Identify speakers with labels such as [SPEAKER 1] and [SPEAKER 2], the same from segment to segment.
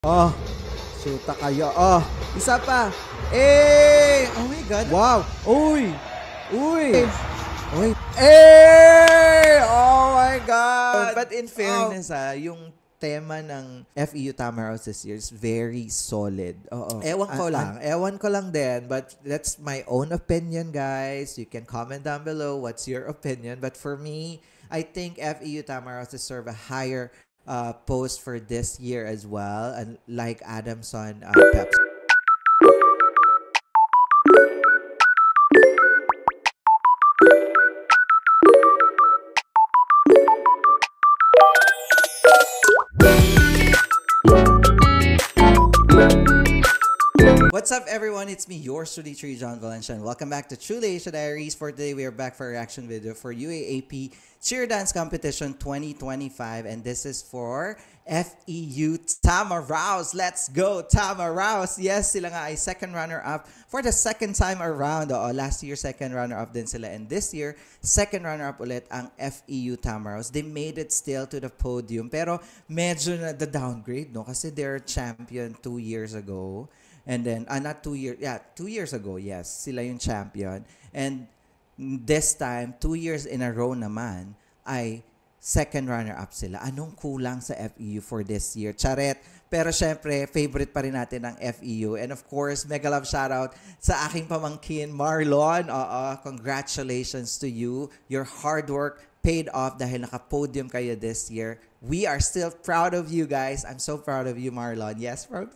[SPEAKER 1] Oh, shoota kayo. Oh, isa pa. Eh! Oh my God. Wow. Uy! Uy! Uy! Eh! Oh my God! But in fairness, yung tema ng FEU Tamaraos this year is very solid. Oo. Ewan ko lang din. But that's my own opinion, guys. You can comment down below what's your opinion. But for me, I think FEU Tamaraos deserve a higher post for this year as well, and like Adamson Peps. What's up, everyone? It's me, your Truly Tree, John Valencia, and welcome back to Truly Asia Diaries. For today, we are back for a reaction video for UAAP Cheer Dance Competition 2025, and this is for FEU Tamaraos. Let's go, Tamaraos! Yes, sila nga ay second runner-up for the second time around. Last year, second runner-up din sila, and this year, second runner-up ulit ang FEU Tamaraos. They made it still to the podium, pero medyo na the downgrade, no? Kasi they're champion 2 years ago. And then, not 2 years, 2 years ago, yes, sila yung champion. And this time, 2 years in a row naman, ay second runner-up sila. Anong kulang sa FEU for this year? Charet. Pero syempre, favorite pa rin natin ang FEU. And of course, mega love shoutout sa aking pamangkin, Marlon. Congratulations to you. Your hard work paid off dahil naka-podium kayo this year. We are still proud of you guys. I'm so proud of you, Marlon. Yes, proud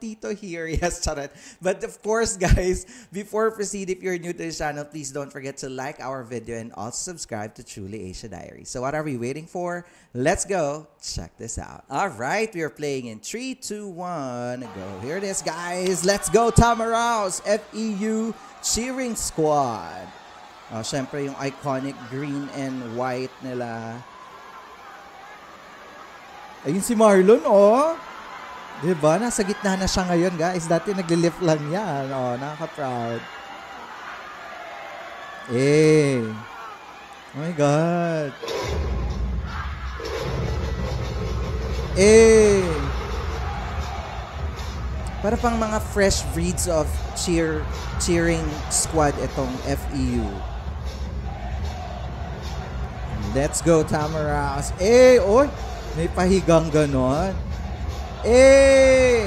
[SPEAKER 1] Tito here. Yes, charet. But of course, guys, before we proceed, if you're new to the channel, please don't forget to like our video and also subscribe to Truly Asia Diaries. So what are we waiting for? Let's go. Check this out. All right, we are playing in 3, 2, 1. Go. Here it is, guys. Let's go, Tamaraos FEU Cheering Squad. Syempre, yung iconic green and white nila. Ayun si Marlon, oh. Diba? Nasa gitna na siya ngayon, guys. Dati nagli-lift lang yan. Oh, nakaka-proud. Eh. Oh my God. Eh. Para pang mga fresh breeds of cheering squad itong FEU. Let's go, Tamaraos. Eh, oy. May pahigang ganon. Eh!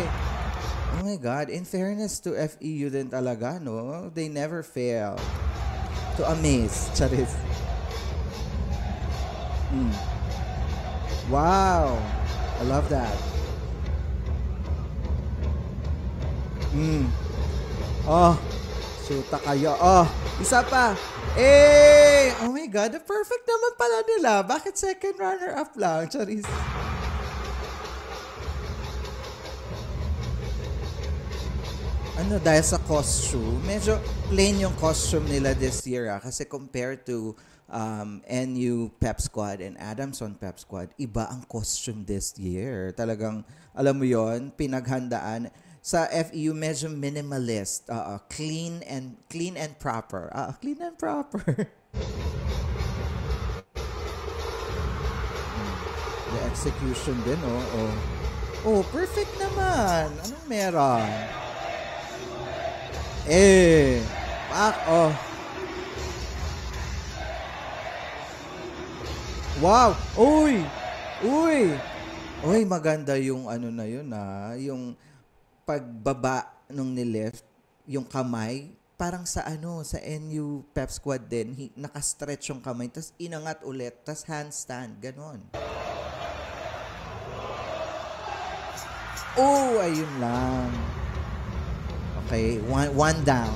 [SPEAKER 1] Oh my God. In fairness to FEU din talaga, no? They never fail to amaze. Charis. Wow. I love that. Oh. Shoota kayo. Oh. Isa pa. Eh! Oh my God. The perfect naman pala nila. Bakit second runner-up lang? Charis. Ano, dahil sa costume, medyo plain yung costume nila this year. Kasi compared to NU Pep Squad and Adamson Pep Squad, iba ang costume this year. Talagang, alam mo yon, pinaghandaan. Sa FEU, medyo minimalist. Clean and proper. Clean and proper. The execution din, oh. Oh, perfect naman. Anong meron? Eh. Oh. Wow. Uy. Uy. Uy, maganda yung ano na yun, yung pagbaba nung nilift, yung kamay, parang sa sa NU Pep Squad din, naka-stretch yung kamay, tapos inangat ulit, tapos handstand, ganon. Oh, ayun lang. Okay, one down.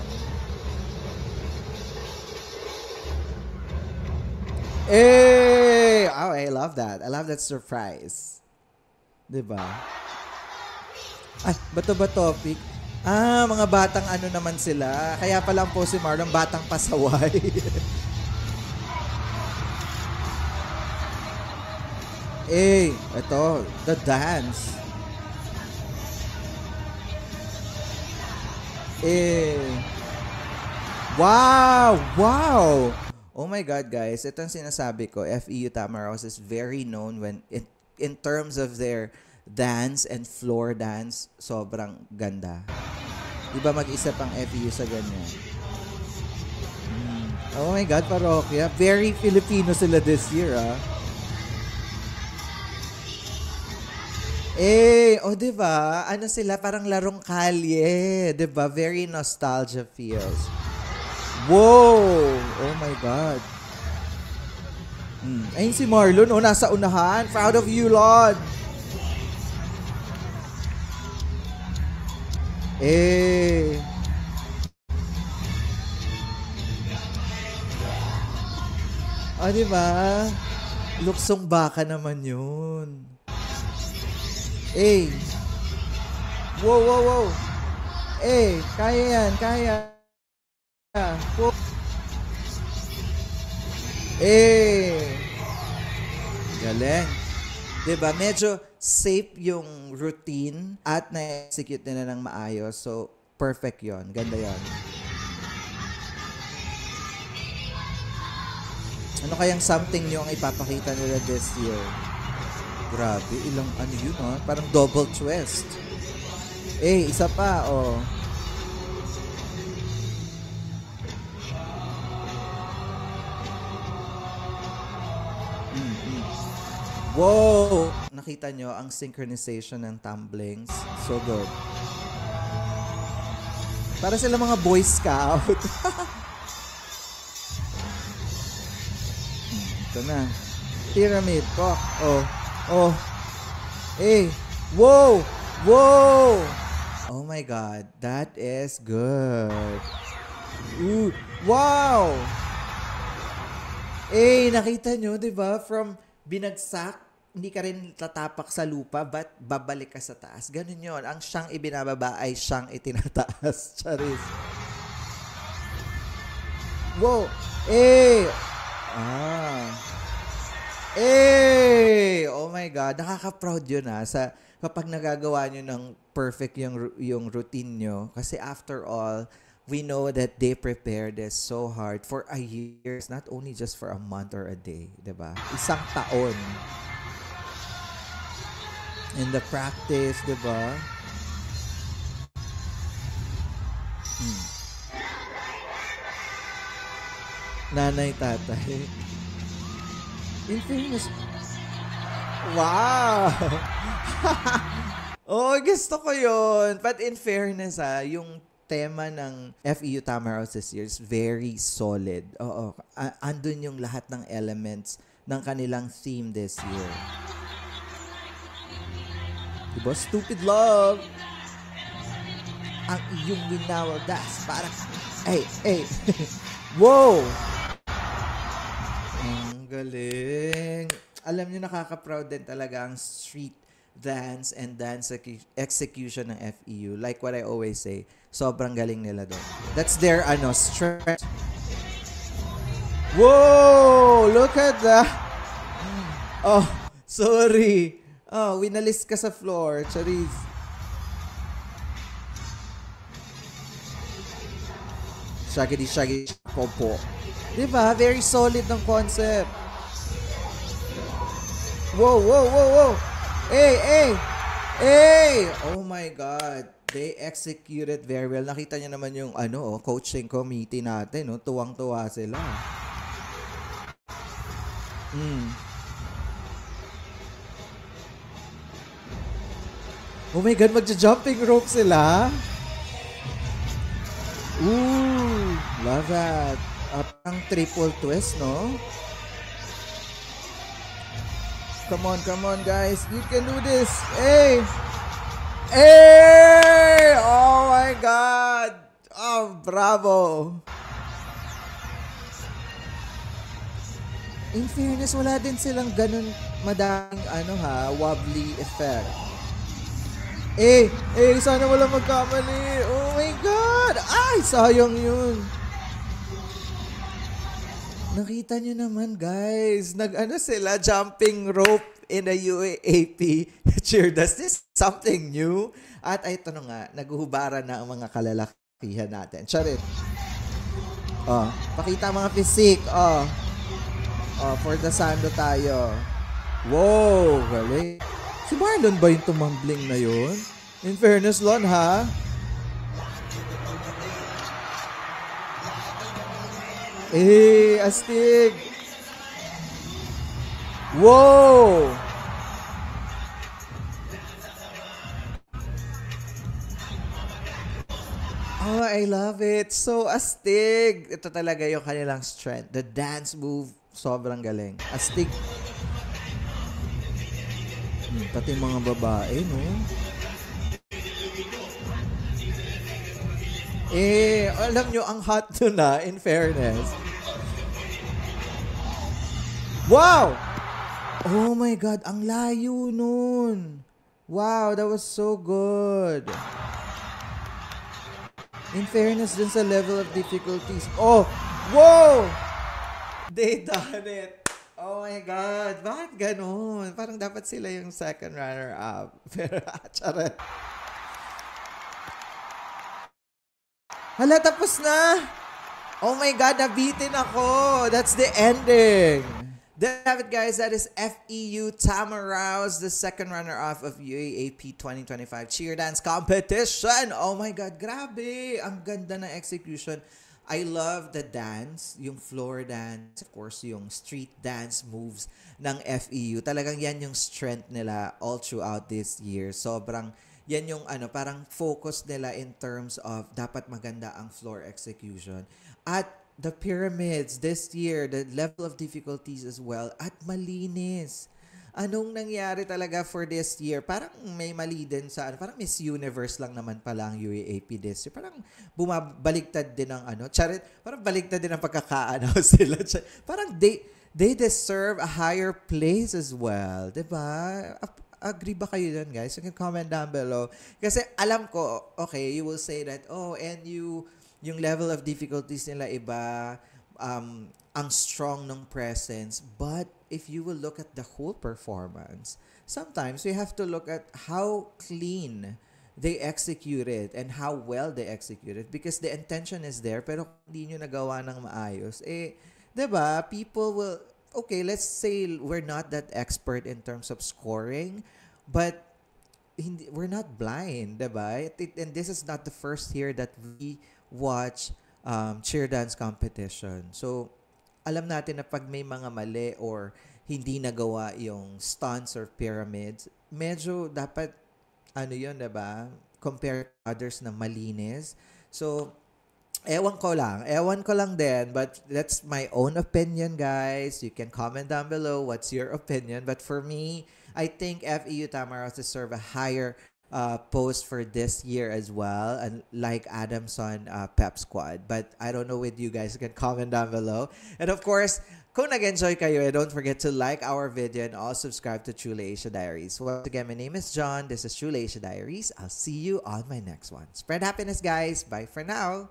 [SPEAKER 1] Eh! Oh, I love that. I love that surprise. Diba? Ay, bato ba topic? Mga batang ano naman sila. Kaya pa lang po si Marlon, batang pasaway. Eh, ito, the dance. Eh. Wow! Wow! Oh my God, guys. Ito ang sinasabi ko. FEU Tamaraos is very known when in terms of their dance and floor dance, sobrang ganda. Iba mag-isip ang FEU sa ganyan. Oh my God, parokya. Very Filipino sila this year, ah. Diba? Ano sila? Parang larong kalye. Diba? Very nostalgia feels. Whoa! Oh my God. Ayun si Marlon, nasa unahan. Proud of you, Lord. Diba? Luksong baka naman yun. Wow, wow, wow. Kaya yan, kaya. Galing. Diba? Medyo safe yung routine at na-execute nila ng maayos. So, perfect yon. Ganda yon. Ano kayang something nyo ang ipapakita nila this year? Grabe, ilang ano yun, ha? Parang double twist. Isa pa, oh. Wow! Nakita nyo ang synchronization ng tumblings. So good. Para sila mga Boy Scout. Ito na. Pyramid. Oh. Whoa! Whoa! Oh my God. That is good. Ooh. Wow! Nakita nyo, diba? From binagsak, hindi ka rin tatapak sa lupa, but babalik ka sa taas. Ganun yun. Ang siyang ibinababa ay siyang itinataas. Charis. Wow! Oh my God. Nakaka-proud yun, ha. Kapag nagagawa nyo ng perfect yung routine nyo. Kasi after all, we know that they prepared this so hard for a year. Not only just for a month or a day. Diba? Isang taon. In the practice, diba? Nanay, tatay. In fairness, wow! Gusto ko yun. But in fairness, yung tema ng FEU Tamaraw this year is very solid. Andun yung lahat ng elements ng kanilang theme this year. Diba? Stupid love. Ang iyong winawal das. Parang, Wow! Ang galing. Alam niyo, nakaka-proud din talaga ang street dance and dance execution ng FEU. Like what I always say, sobrang galing nila doon. That's their strength. Whoa! Look at that! Oh, sorry. Winalis ka sa floor. Charis. Shaggy, popo. Diba? Very solid ng concept. Whoa! Oh my God. They executed very well. Nakita niyo naman yung coaching committee natin, tuwang-tuwa sila. Oh my God, magja-jumping rope sila. Ooh, love that. Parang triple twist, no? Come on, guys. You can do this. Oh my God. Oh, bravo. In fairness, wala din silang ganun madaming wobbly effect. Sana walang magkamali. Oh my God. Ay, sayang yun. Nakita nyo naman, guys. Sila, jumping rope in a UAAP cheer. Does this something new? At ito na nga, naguhubaran na ang mga kalalakihan natin. Charit. Pakita mga physique. For the sando tayo. Wow, galing.
[SPEAKER 2] Si Marlon ba yung tumambling na yun? In fairness, Lon, ha? Astig! Wow! Oh, I love it. So astig. Ito talaga yung kanilang strength. The dance move, sobrang galing. Astig. Pati mga babae, no? Alam nyo, ang hot to na, in fairness. Wow! Oh my God, ang layo nun. Wow, that was so good. In fairness dun sa level of difficulties. Oh! Whoa! They done it. Oh my God. Bakit ganun? Parang dapat sila yung second runner-up. Pero, charot. Hala, tapos na! Oh my God, nabitin ako! That's the ending! There you have it, guys. That is FEU Tamaraws, the second runner-up of UAAP 2025 Cheer Dance Competition. Oh my God, grabe! Ang ganda ng execution. I love the dance, yung floor dance, of course, yung street dance moves ng FEU. Talagang yan yung strength nila all throughout this year. Sobrang, yan yung parang focus nila in terms of dapat maganda ang floor execution. At the pyramids this year, the level of difficulties as well, at malinis. Anong nangyari talaga for this year? Parang may mali din sa parang Miss Universe lang naman pala ang UAAP this year. Parang bumabaliktad din ang charit, parang baliktad din ang pagkakaano sila. Parang they deserve a higher place as well. Diba? Agree ba kayo dun, guys? You can comment down below. Kasi alam ko, okay, you will say that, and yung level of difficulties nila iba, ang strong ng presence. But if you will look at the whole performance, sometimes we have to look at how clean they execute it and how well they execute it, because the intention is there, pero hindi nyo nagawa ng maayos. Diba? People will, okay, let's say we're not that expert in terms of scoring, but we're not blind, diba? And this is not the first year that we watch cheer dance competition. So, alam natin na pag may mga mali or hindi nagawa yung stunts or pyramids, medyo dapat, yun, diba? Compare to others na malinis. So, ewan ko lang din, but that's my own opinion, guys. You can comment down below what's your opinion. But for me, I think FEU Tamaraws deserve a higher post for this year as well, and like Adamson Pep Squad. But I don't know with you guys. You can comment down below. And of course, kung nag-enjoy kayo, don't forget to like our video and also subscribe to Truly Asia Diaries. Once again, my name is John. This is Truly Asia Diaries. I'll see you on my next one. Spread happiness, guys. Bye for now.